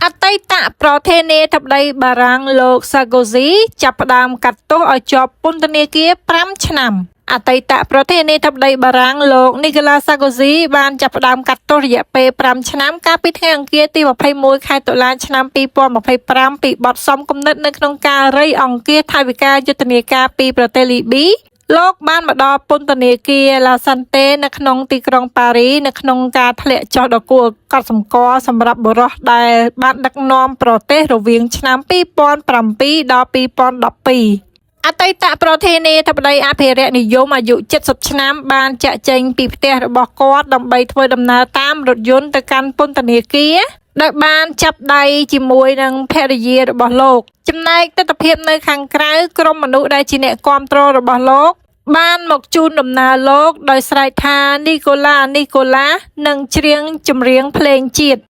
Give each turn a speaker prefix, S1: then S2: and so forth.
S1: អតីតប្រធានាធិបតីបារាំងលោកសាកូស៊ីចាប់ផ្ដើមកាត់ទោសឲ្យជាប់ពន្ធនាគារ5 ឆ្នាំអតីតប្រធានាធិបតីបារាំងលោកនីកូឡាសាកូស៊ីបានចាប់ផ្ដើមកាត់ទោសរយៈពេល5 ឆ្នាំកាលពីថ្ងៃអង្គារទី21 ខែតុលាឆ្នាំ2025ពីបទសំគំនិតនៅក្នុងការរៃអង្គាសថវិកាយុទ្ធនាការពីប្រទេសលីប៊ីលោកបានមកដល់ពន្ធនាគារឡាសាន់តេនៅក្នុងទីក្រុងប៉ារីនៅក្នុងការធ្លាក់ចុះដ៏គួរកត់សម្គាល់សម្រាប់បុរសដែលបានដឹកនាំប្រទេសរវាងឆ្នាំ2007ដល់2012អតីតប្រធានាធិបតីអភិរក្សនិយមអាយុ70 ឆ្នាំបានចាក់ចែងពីផ្ទះរបស់គាត់ដើម្បីធ្វើដំណើរតាមរថយន្តទៅកាន់ពន្ធនាគារដោយបានចាប់ដៃជាមួយនឹងភរិយារបស់លោកចំណែកទស្សនវិជ្ជានៅខាងក្រៅក្រុមមនុស្សដែលជាអ្នកគាំទ្ររបស់លោកបានមកជូនដំណើរលោកដោយស្រែកថានីកូឡានិងច្រៀងចម្រៀងភ្លេងជាតិ